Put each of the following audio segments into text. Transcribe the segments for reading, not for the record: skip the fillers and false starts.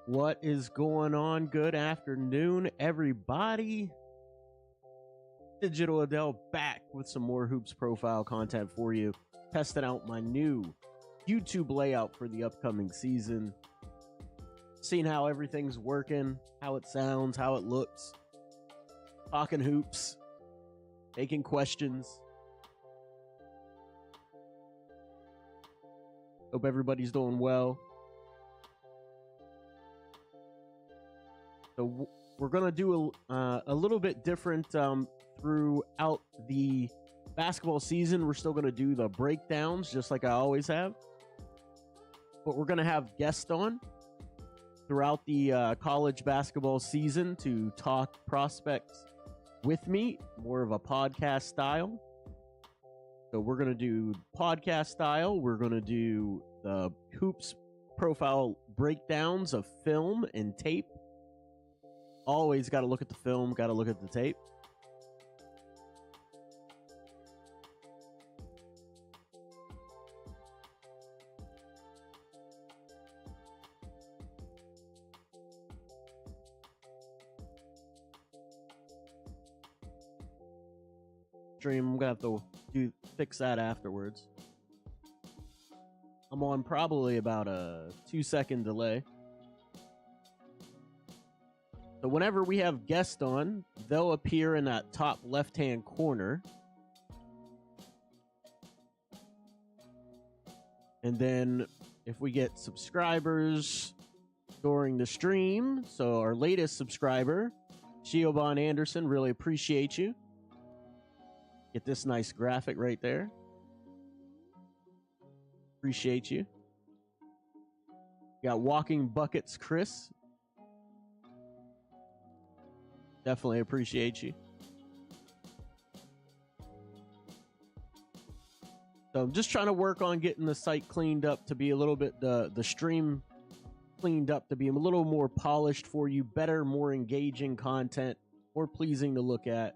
What is going on? Good afternoon, everybody. Digital Adel back with some more Hoops profile content for you. Testing out my new YouTube layout for the upcoming season. Seeing how everything's working, how it sounds, how it looks. Talking hoops. Taking questions. Hope everybody's doing well. So we're going to do a little bit different throughout the basketball season. We're still going to do the breakdowns just like I always have. But we're going to have guests on throughout the college basketball season to talk prospects with me, more of a podcast style. So we're going to do podcast style. We're going to do the Hoops profile breakdowns of film and tape. Always got to look at the film, got to look at the tape. Stream, I'm going to have to fix that afterwards. I'm on probably about a 2-second delay. So whenever we have guests on, they'll appear in that top left-hand corner. And then if we get subscribers during the stream, so our latest subscriber, Shioban Anderson, really appreciate you. Get this nice graphic right there. Appreciate you. Got Walking Buckets Chris. Definitely appreciate you. So I'm just trying to work on getting the site cleaned up to be a little bit, the stream cleaned up to be a little more polished for you, better, more engaging content, more pleasing to look at.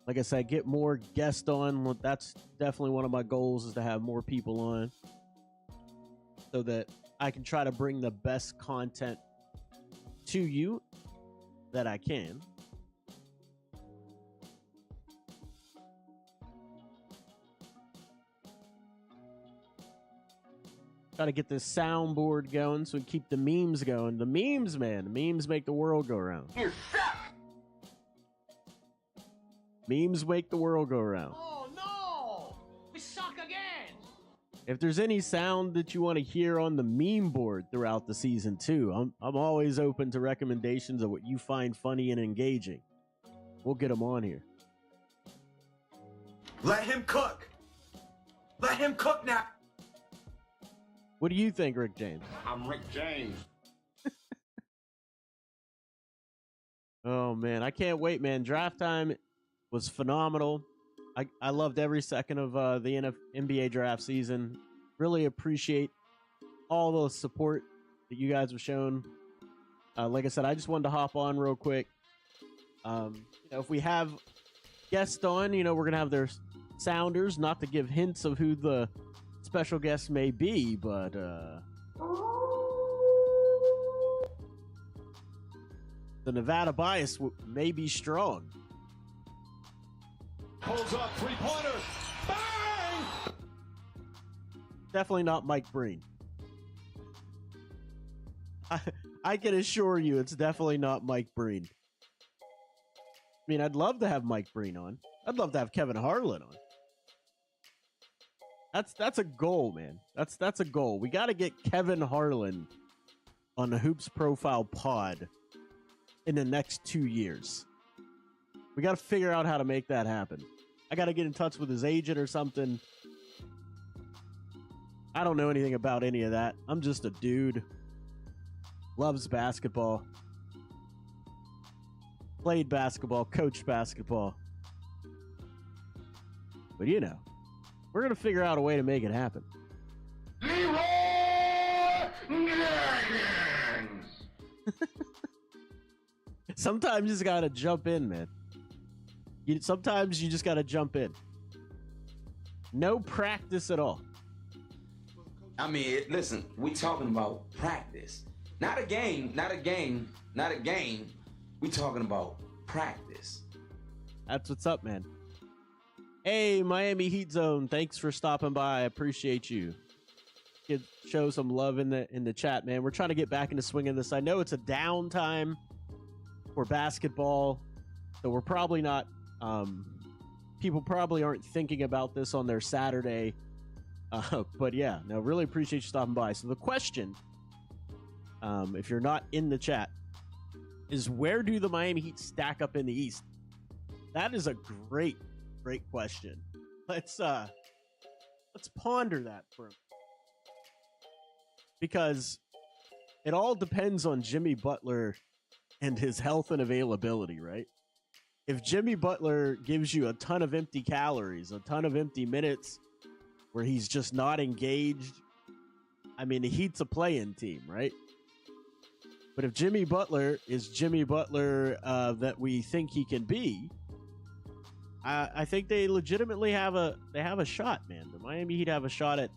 Like I said, get more guests on. That's definitely one of my goals, is to have more people on so that I can try to bring the best content to you that I can. Try to get this soundboard going so we keep the memes going. The memes, man. The memes make the world go round. You suck! Memes make the world go round. Oh no! We suck again! If there's any sound that you want to hear on the meme board throughout the season too, I'm always open to recommendations of what you find funny and engaging. We'll get them on here. Let him cook! Let him cook now! What do you think, Rick James? I'm Rick James. Oh man, I can't wait, man. Draft time was phenomenal. I loved every second of the NBA draft season. Really appreciate all the support that you guys have shown. Like I said, I just wanted to hop on real quick. If we have guests on, we're going to have their sounders, not to give hints of who the special guest may be, but the Nevada bias may be strong. Pulls up, three-pointer, bang! Definitely not Mike Breen. I can assure you it's definitely not Mike Breen. I mean, I'd love to have Mike Breen on. I'd love to have Kevin Harlan on. That's a goal, man. That's a goal. We got to get Kevin Harlan on the Hoops Profile pod in the next 2 years. We got to figure out how to make that happen. I got to get in touch with his agent or something. I don't know anything about any of that. I'm just a dude. Loves basketball. Played basketball, coached basketball. But we're going to figure out a way to make it happen. Leroy Jenkins! Sometimes you just got to jump in, man. Sometimes you just got to jump in. No practice at all. I mean, listen, we talking about practice. Not a game, not a game, not a game. We talking about practice. That's what's up, man. Hey, Miami Heat Zone, thanks for stopping by. I appreciate you. Show some love in the chat, man. We're trying to get back into swinging this. I know it's a downtime for basketball, so we're probably not. People probably aren't thinking about this on their Saturday, but yeah, no, really appreciate you stopping by. So the question, if you're not in the chat, is where do the Miami Heat stack up in the East? That is a great question. Let's ponder that for a minute. Because it all depends on Jimmy Butler and his health and availability, right? If Jimmy Butler gives you a ton of empty calories, a ton of empty minutes where he's just not engaged, I mean, the Heat's a play-in team, right? But if Jimmy Butler is Jimmy Butler that we think he can be, I think they legitimately have a shot, man. The Miami Heat have a shot at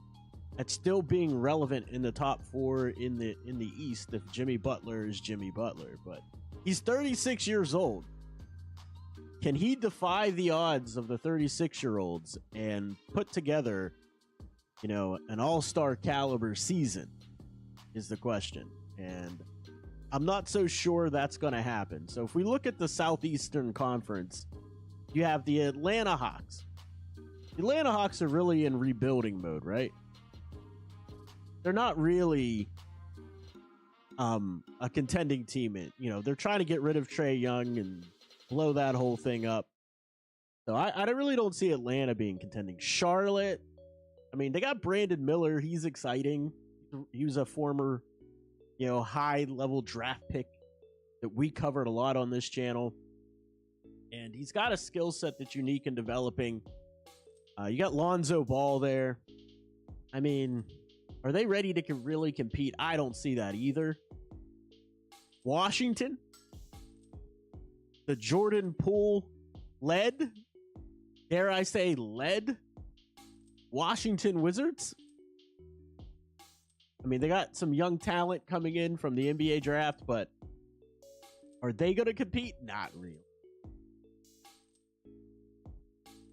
still being relevant in the top four in the East if Jimmy Butler is Jimmy Butler. But he's 36 years old. Can he defy the odds of the 36-year-olds and put together, an all-star caliber season is the question. And I'm not so sure that's going to happen. So if we look at the Southeastern Conference, you have the Atlanta Hawks. The Atlanta Hawks are really in rebuilding mode, right? They're not really a contending team. They're trying to get rid of Trae Young and blow that whole thing up. So I really don't see Atlanta being contending. Charlotte, I mean, they got Brandon Miller. He's exciting. He was a former, high-level draft pick that we covered a lot on this channel. And he's got a skill set that's unique in developing. You got Lonzo Ball there. I mean, are they ready to really compete? I don't see that either. Washington, the Jordan Poole led, dare I say led, Washington Wizards. I mean, they got some young talent coming in from the NBA draft, but are they going to compete? Not really.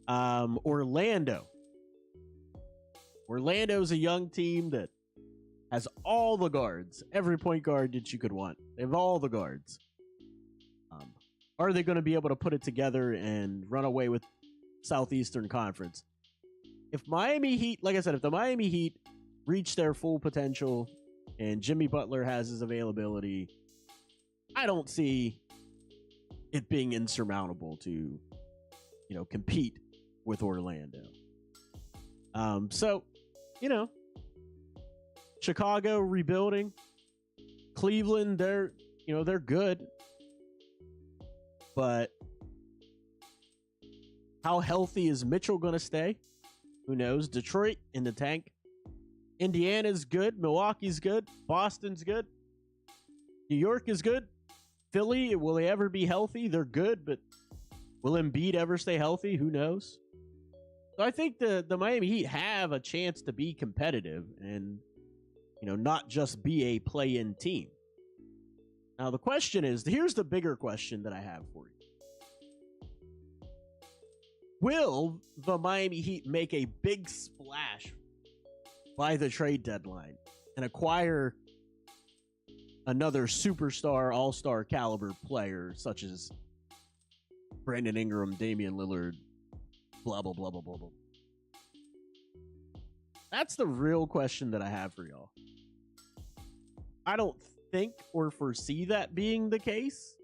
Orlando. Orlando's a young team that has all the guards, every point guard that you could want. They have all the guards. Are they going to be able to put it together and run away with Southeastern Conference? If Miami Heat, like I said, if the Miami Heat reach their full potential and Jimmy Butler has his availability, I don't see it being insurmountable to, compete with Orlando. So, Chicago rebuilding, Cleveland, they're good, but how healthy is Mitchell going to stay? Who knows? Detroit in the tank. Indiana's good. Milwaukee's good. Boston's good. New York is good. Philly, will they ever be healthy? They're good, but will Embiid ever stay healthy? Who knows? So I think the Miami Heat have a chance to be competitive and, not just be a play-in team. Now, the question is, here's the bigger question that I have for you. Will the Miami Heat make a big splash by the trade deadline and acquire another superstar, all-star caliber player such as Brandon Ingram, Damian Lillard, blah, blah, blah, blah, blah, blah? That's the real question that I have for y'all. I don't think or foresee that being the case,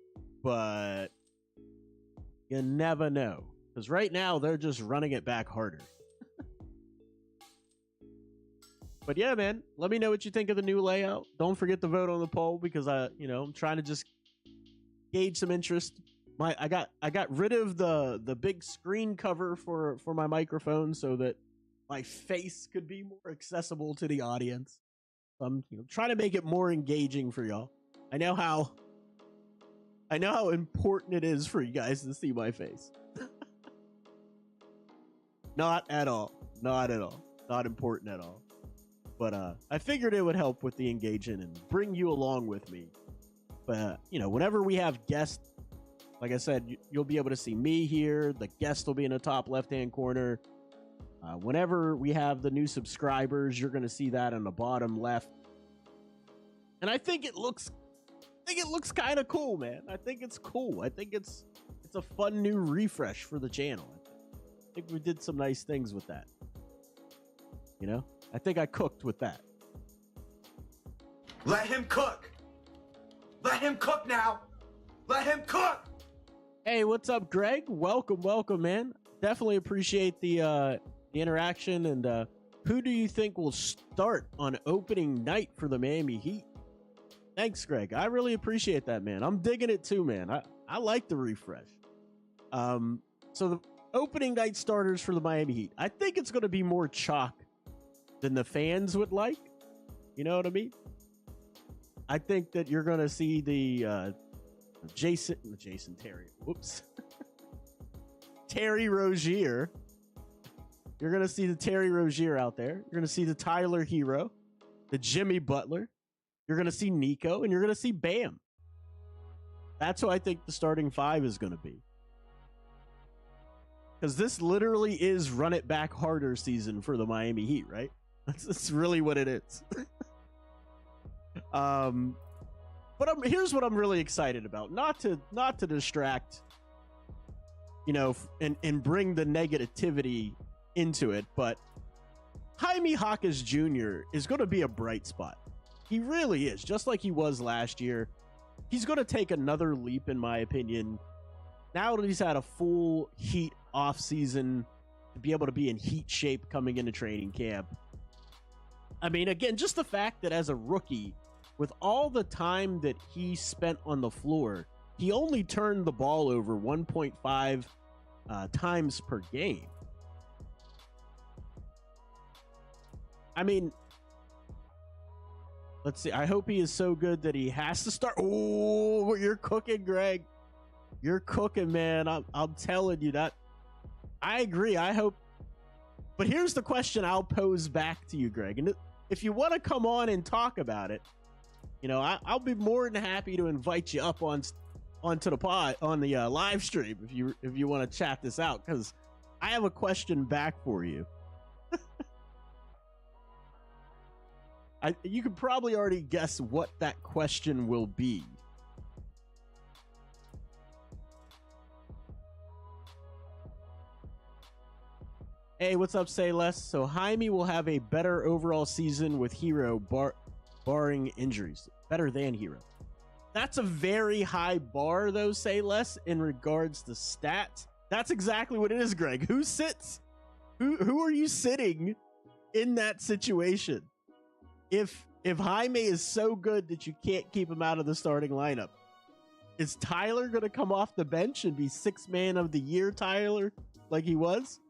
but you never know. Because right now, they're just running it back harder. But yeah, man, let me know what you think of the new layout. Don't forget to vote on the poll because I'm trying to just gauge some interest. I got rid of the big screen cover for my microphone so that my face could be more accessible to the audience. I'm trying to make it more engaging for y'all. I know how important it is for you guys to see my face. Not at all. Not at all. Not important at all. But I figured it would help with the engagement and bring you along with me. But, whenever we have guests, like I said, you'll be able to see me here. The guest will be in the top left-hand corner. Whenever we have the new subscribers, you're going to see that in the bottom left. And I think it looks kind of cool, man. I think it's cool. I think it's a fun new refresh for the channel. I think we did some nice things with that. I think I cooked with that. Let him cook. Let him cook now. Let him cook. Hey, what's up, Greg? Welcome, man. Definitely appreciate the interaction. And who do you think will start on opening night for the Miami Heat? Thanks, Greg. I really appreciate that, man. I'm digging it too, man. I like the refresh. So the opening night starters for the Miami Heat, I think it's going to be more chalk than the fans would like. You know what I mean? I think that you're going to see the Jason Terry. Whoops. Terry Rozier. You're going to see the Terry Rozier out there. You're going to see the Tyler Hero, the Jimmy Butler. You're going to see Nico, and you're going to see Bam. That's who I think the starting five is going to be. Because this literally is run it back harder season for the Miami Heat, right? That's really what it is. But here's what I'm really excited about. Not to distract, and bring the negativity into it, but Jaime Jaquez Jr. is going to be a bright spot. He really is, just like he was last year. He's going to take another leap, in my opinion. Now that he's had a full Heat off season, to be able to be in Heat shape coming into training camp. I mean, again, just the fact that as a rookie, with all the time that he spent on the floor, he only turned the ball over 1.5 times per game. I mean, let's see. I hope he is so good that he has to start. Oh, you're cooking, Greg. You're cooking, man. I'm telling you that. I agree. I hope. But here's the question I'll pose back to you, Greg. And if you want to come on and talk about it, I'll be more than happy to invite you up onto the pod on the live stream if you want to chat this out, because I have a question back for you. You could probably already guess what that question will be. Hey, what's up, Say Less? So Jaime will have a better overall season with Hero, barring injuries. Better than Hero. That's a very high bar, though, Say Less, in regards to stats. That's exactly what it is, Greg. Who sits? Who are you sitting in that situation? If Jaime is so good that you can't keep him out of the starting lineup, is Tyler going to come off the bench and be sixth man of the year, Tyler, like he was?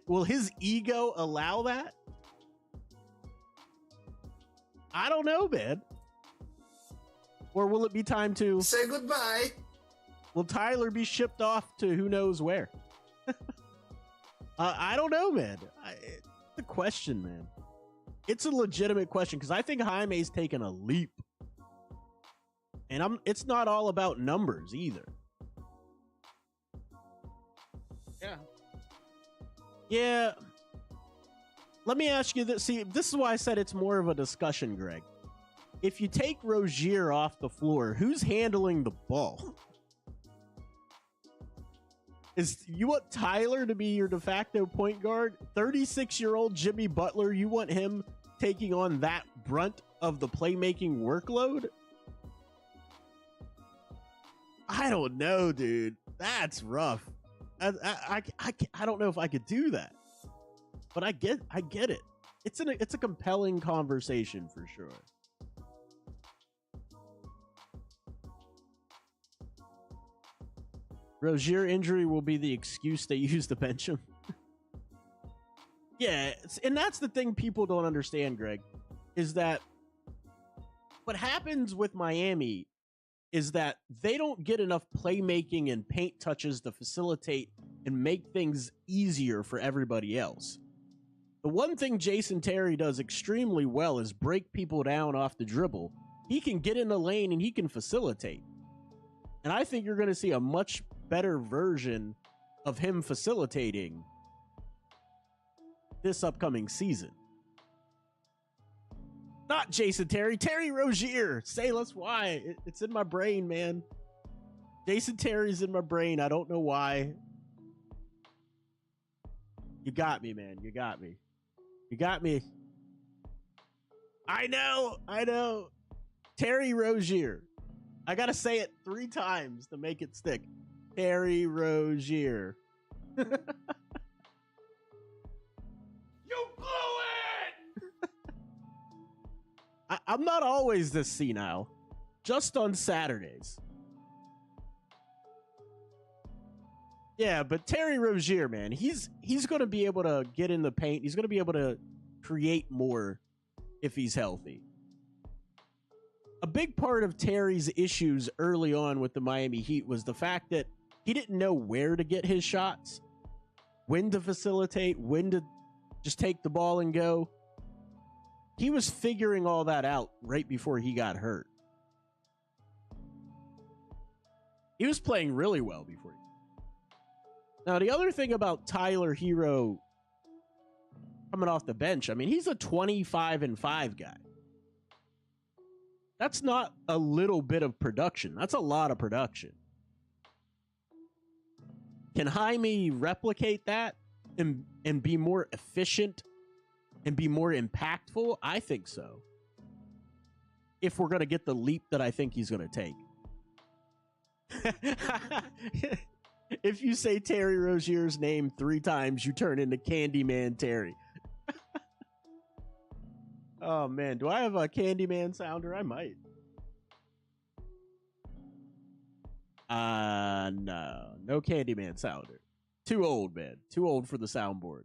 Will his ego allow that? I don't know, man. Or will it be time to say goodbye? Will Tyler be shipped off to who knows where? I don't know, man. It's a question, man. It's a legitimate question, because I think Jaime's taken a leap. And it's not all about numbers either. Yeah. Let me ask you this. See, this is why I said it's more of a discussion, Greg. If you take Rozier off the floor, who's handling the ball? You want Tyler to be your de facto point guard? 36-year-old Jimmy Butler, you want him taking on that brunt of the playmaking workload? I don't know, dude. That's rough. I don't know if I could do that, but I get it. It's a compelling conversation for sure. Rozier injury will be the excuse they use to bench him. Yeah, and that's the thing people don't understand, Greg, is that what happens with Miami is that they don't get enough playmaking and paint touches to facilitate and make things easier for everybody else. The one thing Jason Terry does extremely well is break people down off the dribble. He can get in the lane and he can facilitate. And I think you're going to see a much better version of him facilitating this upcoming season. Not Jason Terry, Terry Rozier. Say less why. It's in my brain, man. Jason Terry's in my brain. I don't know why. You got me, man. You got me. You got me. I know. Terry Rozier. I got to say it 3 times to make it stick. Terry Rozier. You blew it! I'm not always this senile. Just on Saturdays. Yeah, but Terry Rozier, man, he's going to be able to get in the paint. He's going to be able to create more if he's healthy. A big part of Terry's issues early on with the Miami Heat was the fact that he didn't know where to get his shots, when to facilitate, when to just take the ball and go. He was figuring all that out right before he got hurt. He was playing really well before he. Now, the other thing about Tyler Hero coming off the bench, I mean, he's a 25-5 guy. That's not a little bit of production. That's a lot of production. Can Jaime replicate that and be more efficient and be more impactful? I think so. If we're going to get the leap that I think he's going to take. If you say Terry Rozier's name 3 times, you turn into Candyman Terry. Oh, man. Do I have a Candyman sounder? I might. No Candyman sounder. Too old, man. Too old for the soundboard.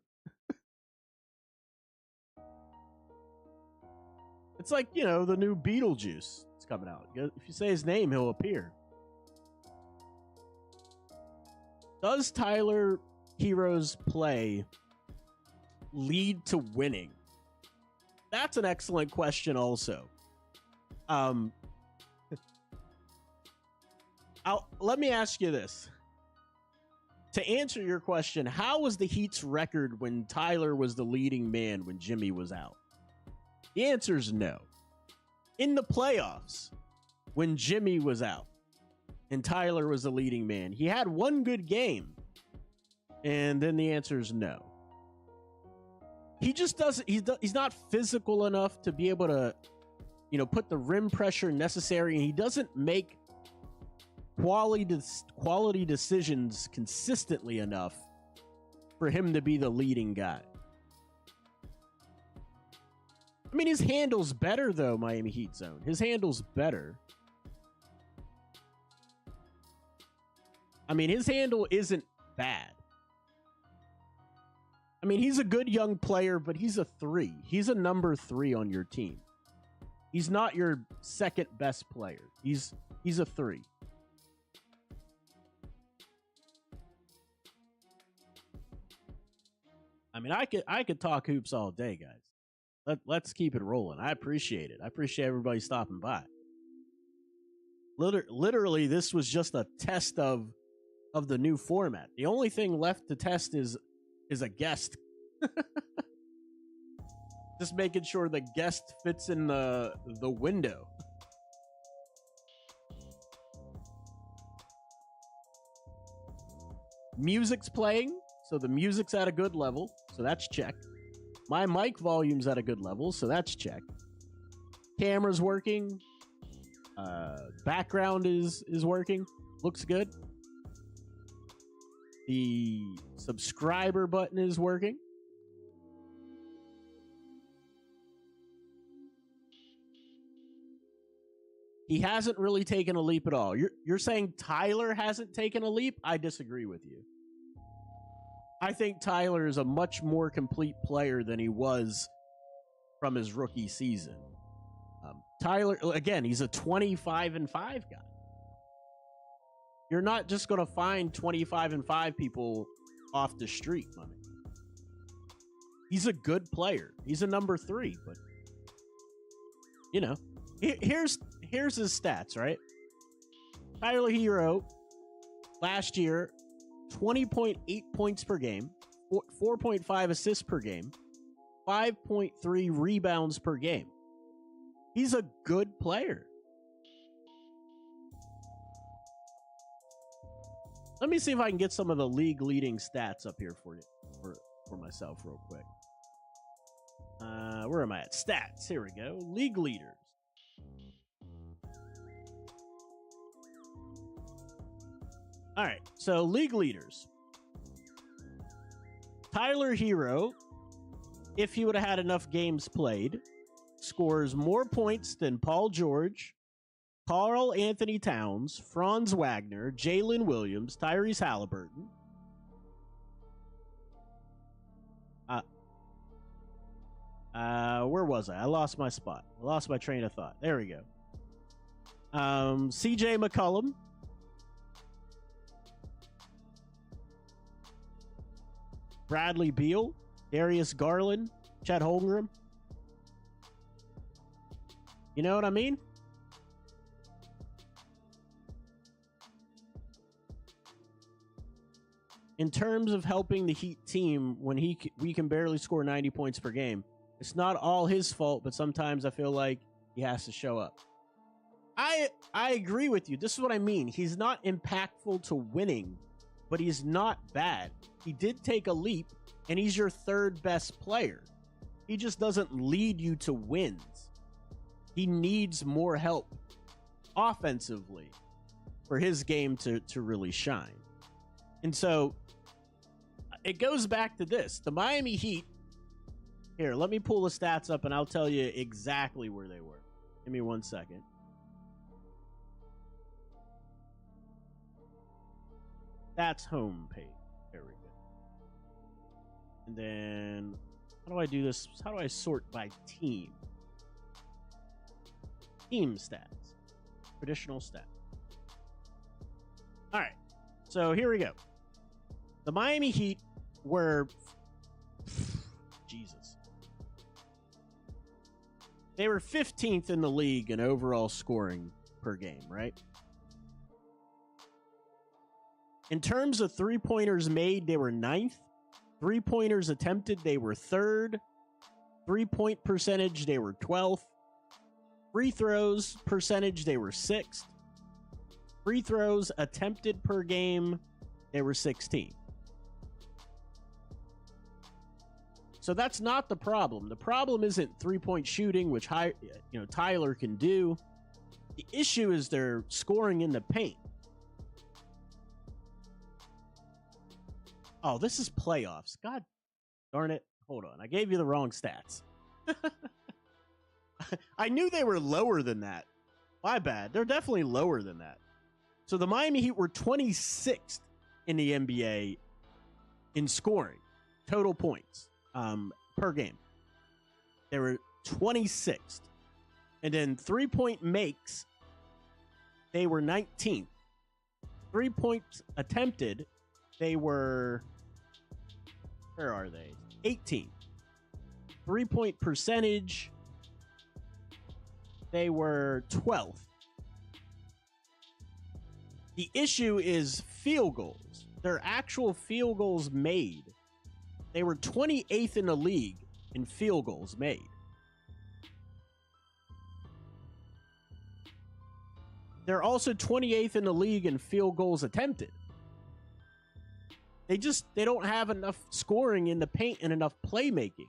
It's like, you know, the new Beetlejuice is coming out. If you say his name, he'll appear. Does Tyler Hero's play lead to winning? That's an excellent question also. Let me ask you this. To answer your question, how was the Heat's record when Tyler was the leading man when Jimmy was out? The answer is no. In the playoffs, when Jimmy was out and Tyler was the leading man, he had one good game. And then the answer is no. He just doesn't, he's not physical enough to be able to, you know, put the rim pressure necessary. And he doesn't make quality decisions consistently enough for him to be the leading guy. I mean, his handle's better, though, Miami Heat zone. His handle's better. I mean, his handle isn't bad. I mean, he's a good young player, but he's a 3. He's a number 3 on your team. He's not your second best player. He's a 3. I mean, I could talk hoops all day, guys. Let's keep it rolling. I appreciate it. I appreciate everybody stopping by. Literally, this was just a test of the new format. The only thing left to test is a guest. Just making sure the guest fits in the window. Music's playing, so the music's at a good level, so that's check. My mic volume's at a good level, so that's check. Camera's working. Background is working. Looks good. The subscriber button is working. He hasn't really taken a leap at all. You're saying Tyler hasn't taken a leap? I disagree with you. I think Tyler is a much more complete player than he was from his rookie season. Tyler, again, he's a 25-5 guy. You're not just going to find 25-5 people off the street, money. He's a good player. He's a number 3, but you know, here's his stats, right? Tyler Hero last year, 20.8 points per game, 4.5 assists per game, 5.3 rebounds per game. He's a good player. Let me see if I can get some of the league leading stats up here for you, for myself real quick. Where am I at? Stats. Here we go. League leaders. All right. So league leaders. Tyler Hero, if he would have had enough games played, scores more points than Paul George, Karl Anthony Towns, Franz Wagner, Jalen Williams, Tyrese Halliburton. Where was I? I lost my spot. I lost my train of thought. There we go. CJ McCollum. Bradley Beal, Darius Garland, Chet Holmgren. You know what I mean? In terms of helping the Heat team when we can barely score 90 points per game, it's not all his fault, but sometimes I feel like he has to show up. I agree with you. This is what I mean. He's not impactful to winning, but he's not bad. He did take a leap, and he's your third best player. He just doesn't lead you to wins. He needs more help offensively for his game to really shine. And so it goes back to this. The Miami Heat, here, let me pull the stats up and I'll tell you exactly where they were. Give me 1 second. That's home page. There we go. And then, how do I do this? How do I sort by team? Team stats. Traditional stats. All right. So here we go. The Miami Heat were... Jesus. They were 15th in the league in overall scoring per game, right? In terms of three-pointers made, they were 9th. Three-pointers attempted, they were 3rd. Three-point percentage, they were 12th. Free throws percentage, they were 6th. Free throws attempted per game, they were 16th. So that's not the problem. The problem isn't three-point shooting, which Tyler can do. The issue is their scoring in the paint. Oh, this is playoffs. God darn it. Hold on. I gave you the wrong stats. I knew they were lower than that. My bad. They're definitely lower than that. So the Miami Heat were 26th in the NBA in scoring, total points per game. They were 26th. And then three-point makes, they were 19th. 3 points attempted, they were, where are they? 18th. 3-point percentage, they were 12th. The issue is field goals. Their actual field goals made. They were 28th in the league in field goals made. They're also 28th in the league in field goals attempted. They don't have enough scoring in the paint and enough playmaking.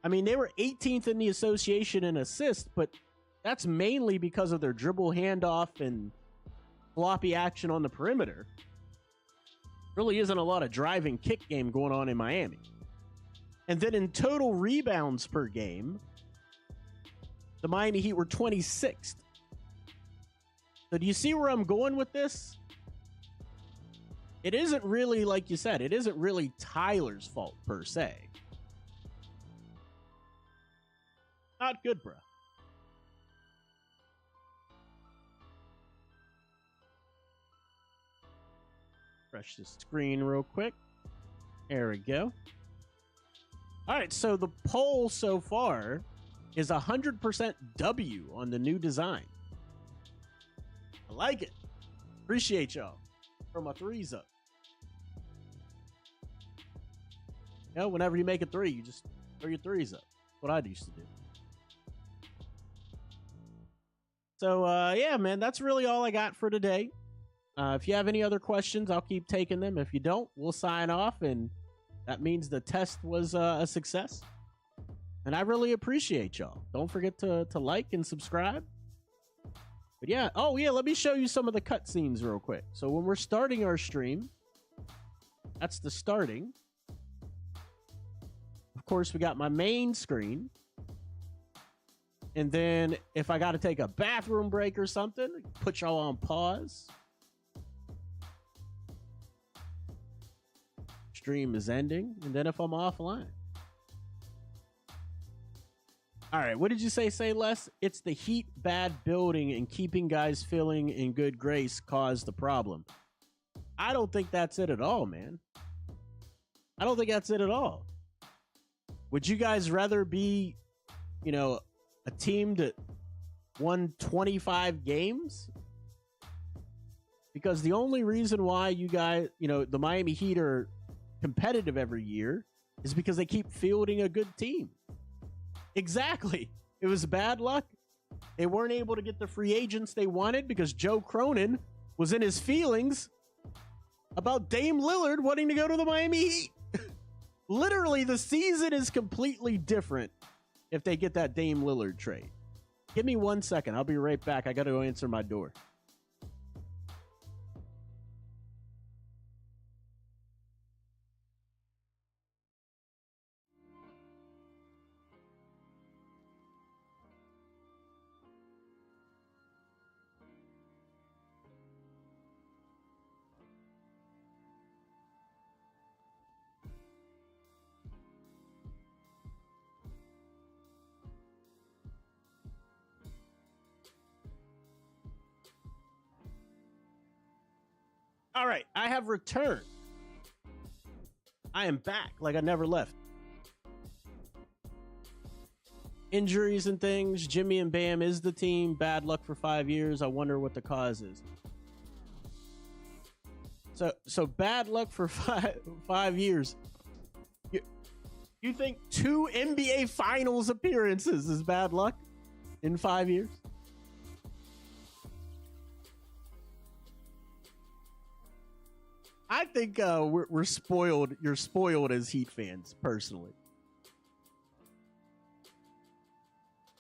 I mean, they were 18th in the association in assists, but that's mainly because of their dribble handoff and floppy action on the perimeter. Really isn't a lot of driving kick game going on in Miami. And then in total rebounds per game, the Miami Heat were 26th. So do you see where I'm going with this? It isn't really, like you said, it isn't really Tyler's fault per se. Not good, bro. Refresh the screen real quick. There we go. All right, so the poll so far is 100% W on the new design. I like it. Appreciate y'all. Throw my threes up. You know, whenever you make a three, you just throw your threes up. That's what I used to do. So, yeah, man, that's really all I got for today. If you have any other questions, I'll keep taking them. If you don't, we'll sign off, and that means the test was a success. And I really appreciate y'all. Don't forget to like and subscribe. But yeah, oh yeah, let me show you some of the cutscenes real quick. So when we're starting our stream, that's the starting. Of course, we got my main screen. And then if I got to take a bathroom break or something, put y'all on pause. Stream is ending. And then if I'm offline. All right, what did you say less? It's the heat, bad building, and keeping guys feeling in good grace caused the problem. I don't think that's it at all, man. I don't think that's it at all. Would you guys rather be, you know, a team that won 25 games? Because the only reason why you guys, you know, the Miami Heat are competitive every year is because they keep fielding a good team. Exactly. It was bad luck. They weren't able to get the free agents they wanted because Joe Cronin was in his feelings about Dame Lillard wanting to go to the Miami Heat. Literally, the season is completely different if they get that Dame Lillard trade. Give me 1 second. I'll be right back. I got to go answer my door. All right, I have returned. I am back like I never left. Injuries and things. Jimmy and Bam is the team. Bad luck for 5 years. I wonder what the cause is. So bad luck for five years. You think 2 NBA Finals appearances is bad luck in 5 years? I think we're spoiled. You're spoiled as Heat fans, personally.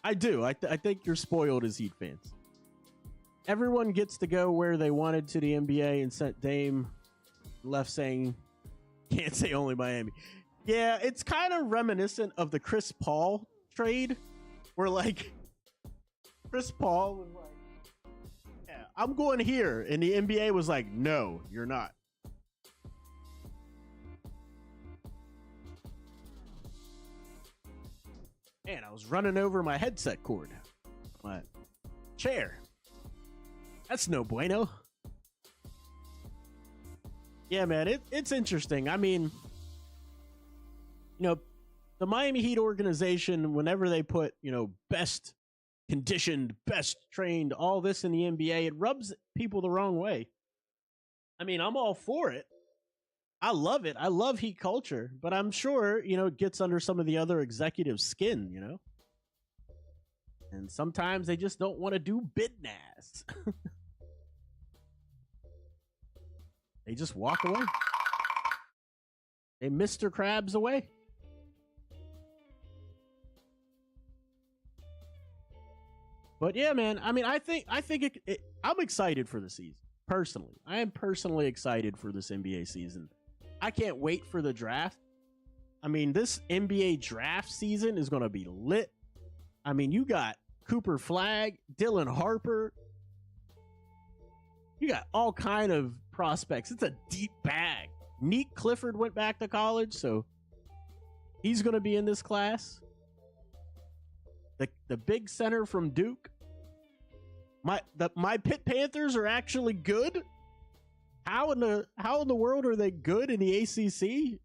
I do. I think you're spoiled as Heat fans. Everyone gets to go where they wanted to the NBA, and sent Dame left saying, can't say only Miami. Yeah, it's kind of reminiscent of the Chris Paul trade, where like Chris Paul was like, yeah, I'm going here, and the NBA was like, no, you're not. Man, I was running over my headset cord. My chair. That's no bueno. Yeah, man, it's interesting. I mean, you know, the Miami Heat organization, whenever they put, you know, best conditioned, best trained, all this in the NBA, it rubs people the wrong way. I mean, I'm all for it. I love it. I love Heat culture, but I'm sure, you know, it gets under some of the other executives' skin, you know? And sometimes they just don't want to do business. They just walk away. They Mr. Krabs away. But yeah, man, I mean, I think I'm excited for the season. Personally, I am personally excited for this NBA season. I can't wait for the draft. I mean, this NBA draft season is going to be lit. I mean, you got Cooper Flagg, Dylan Harper. You got all kind of prospects. It's a deep bag. Neek Clifford went back to college, so he's going to be in this class. The big center from Duke. My Pitt Panthers are actually good. How in the world are they good in the ACC?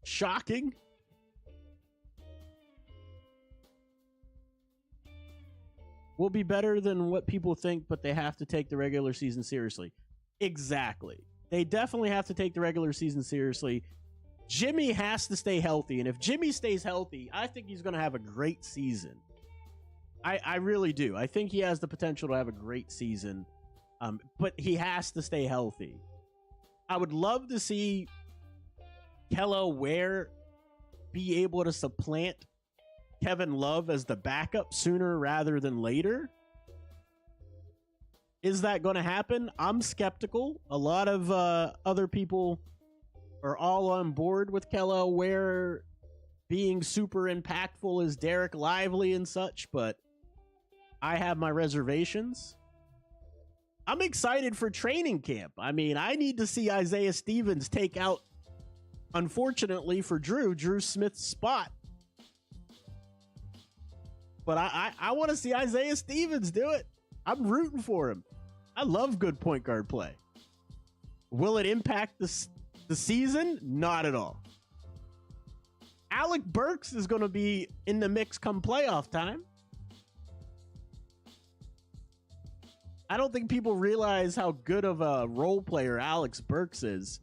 Shocking. will be better than what people think, but they have to take the regular season seriously. Exactly. They definitely have to take the regular season seriously. Jimmy has to stay healthy, and if Jimmy stays healthy, I think he's going to have a great season. I really do. I think he has the potential to have a great season, but he has to stay healthy. I would love to see Kello Ware be able to supplant Kevin Love as the backup sooner rather than later. Is that going to happen? I'm skeptical. A lot of other people are all on board with Kello Ware being super impactful as Derek Lively and such, but I have my reservations. I'm excited for training camp. I mean, I need to see Isaiah Stevens take out, unfortunately for Drew Smith's spot. But I want to see Isaiah Stevens do it. I'm rooting for him. I love good point guard play. Will it impact the season? Not at all. Alec Burks is going to be in the mix come playoff time. I don't think people realize how good of a role player Alex Burks is.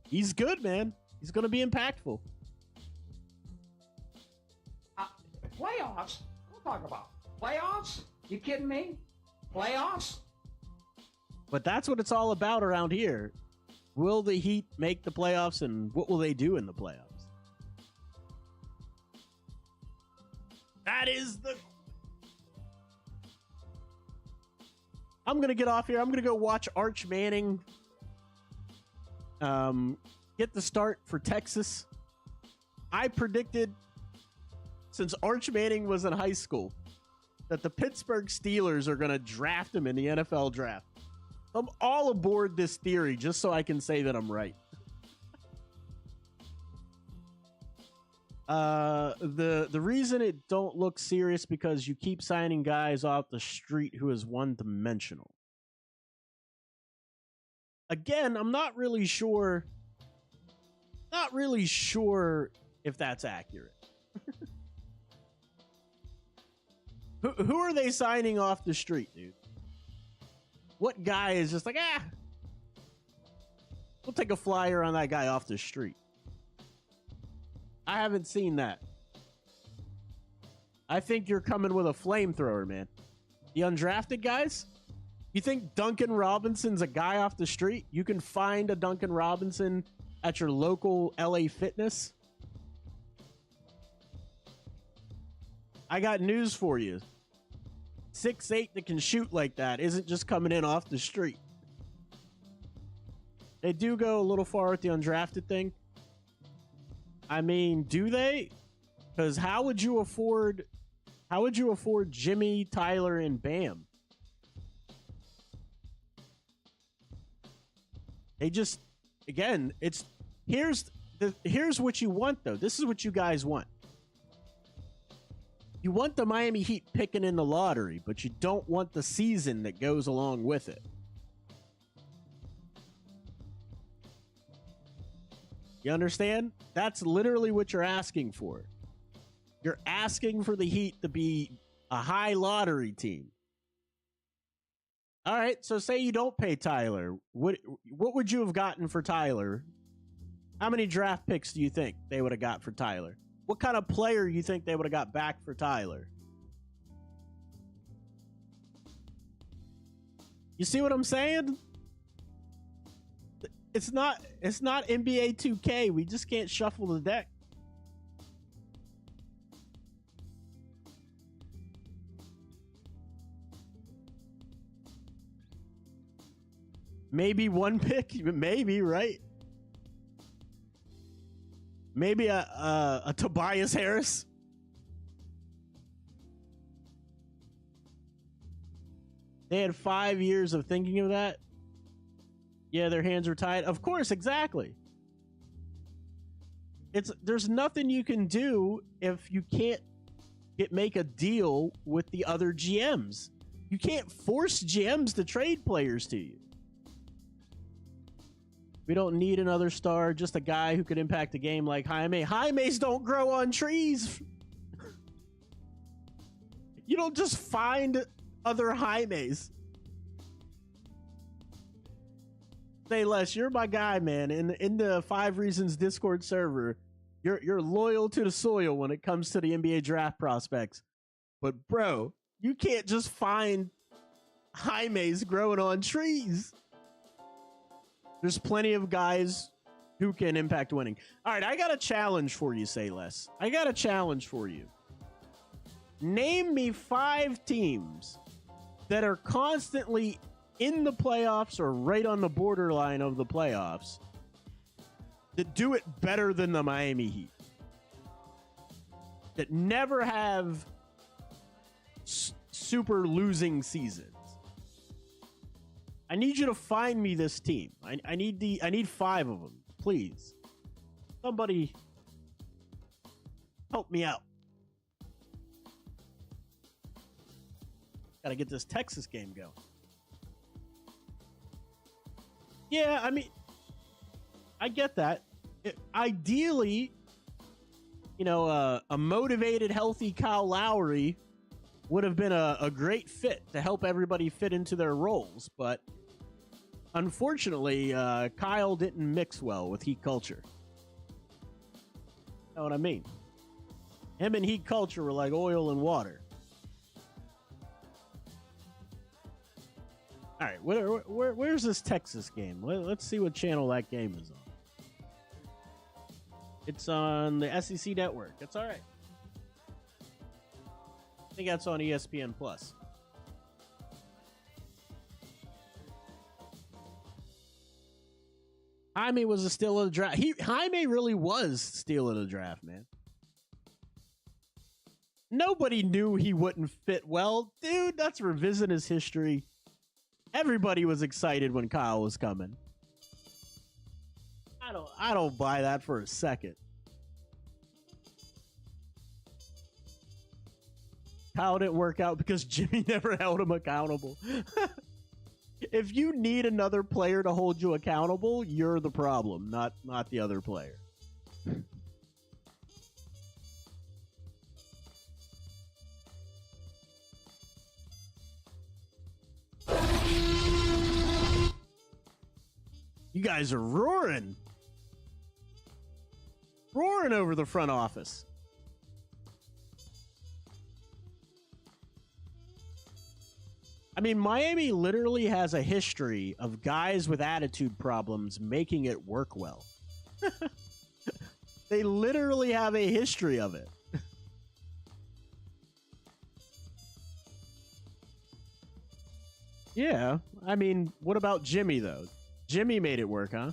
He's good, man. He's going to be impactful. Playoffs? We'll talk about playoffs? You kidding me? Playoffs? But that's what it's all about around here. Will the Heat make the playoffs, and what will they do in the playoffs? That is the... I'm going to get off here. I'm going to go watch Arch Manning get the start for Texas. I predicted, since Arch Manning was in high school, that the Pittsburgh Steelers are going to draft him in the NFL draft. I'm all aboard this theory just so I can say that I'm right. The reason it don't look serious because you keep signing guys off the street who is one-dimensional. Again, I'm not really sure if that's accurate. Who are they signing off the street, dude? What guy is just like, we'll take a flyer on that guy off the street? I haven't seen that. I think you're coming with a flamethrower, man. The undrafted guys? You think Duncan Robinson's a guy off the street? You can find a Duncan Robinson at your local LA Fitness? I got news for you. 6'8" that can shoot like that isn't just coming in off the street. They do go a little far with the undrafted thing. I mean, do they? Because how would you afford Jimmy, Tyler, and Bam? They just, again, here's what you want, though. This is what you guys want. You want the Miami Heat picking in the lottery, but you don't want the season that goes along with it. You understand? That's literally what you're asking for. You're asking for the Heat to be a high lottery team. All right, so say you don't pay Tyler. What would you have gotten for Tyler? How many draft picks do you think they would have got for Tyler? What kind of player you think they would have got back for Tyler? You see what I'm saying? It's not NBA 2K. We just can't shuffle the deck. Maybe one pick, maybe, right? Maybe a Tobias Harris. They had 5 years of thinking of that. Yeah, their hands were tied. Of course, exactly. There's nothing you can do if you can't make a deal with the other GMs. You can't force GMs to trade players to you. We don't need another star, just a guy who could impact a game like Jaime. Jaimes don't grow on trees. You don't just find other Jaimes. Say less, you're my guy, man. In the 5 Reasons Discord server, you're loyal to the soil when it comes to the NBA draft prospects. But bro, you can't just find Jaimes growing on trees. There's plenty of guys who can impact winning. All right, I got a challenge for you, Say Less. I got a challenge for you. Name me 5 teams that are constantly in the playoffs or right on the borderline of the playoffs that do it better than the Miami Heat. That never have super losing seasons. I need you to find me this team. I need 5 of them, please. Somebody help me out. Got to get this Texas game going. Yeah, I mean, I get that. Ideally, you know, a motivated, healthy Kyle Lowry would have been a great fit to help everybody fit into their roles, but unfortunately, Kyle didn't mix well with Heat culture. You know what I mean? Him and Heat culture were like oil and water. All right, where's this Texas game? Let's see what channel that game is on. It's on the SEC network. It's all right. I think that's on ESPN Plus. Jaime was a steal of the draft. Jaime really was steal of the draft, man. Nobody knew he wouldn't fit well. Dude, that's revisionist history. Everybody was excited when Kyle was coming. I don't buy that for a second. Kyle didn't work out because Jimmy never held him accountable. If you need another player to hold you accountable, you're the problem, not the other player. You guys are roaring. Roaring over the front office. I mean, Miami literally has a history of guys with attitude problems making it work well. They literally have a history of it. Yeah, I mean, what about Jimmy, though? Jimmy made it work, huh?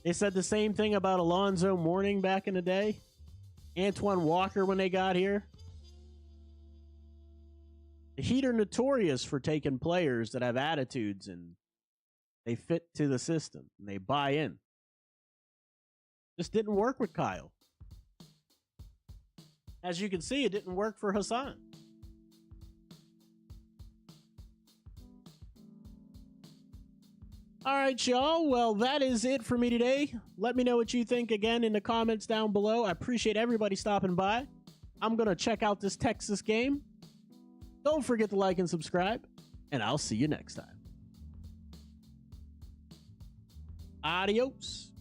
They said the same thing about Alonzo Mourning back in the day. Antoine Walker when they got here. The Heat are notorious for taking players that have attitudes and they fit to the system and they buy in. Just didn't work with Kyle. As you can see, it didn't work for Hassan. All right, y'all. Well, that is it for me today. Let me know what you think again in the comments down below. I appreciate everybody stopping by. I'm going to check out this Texas game. Don't forget to like and subscribe, and I'll see you next time. Adios.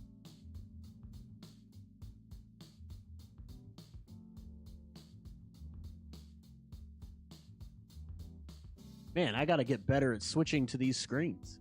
Man, I got to get better at switching to these screens.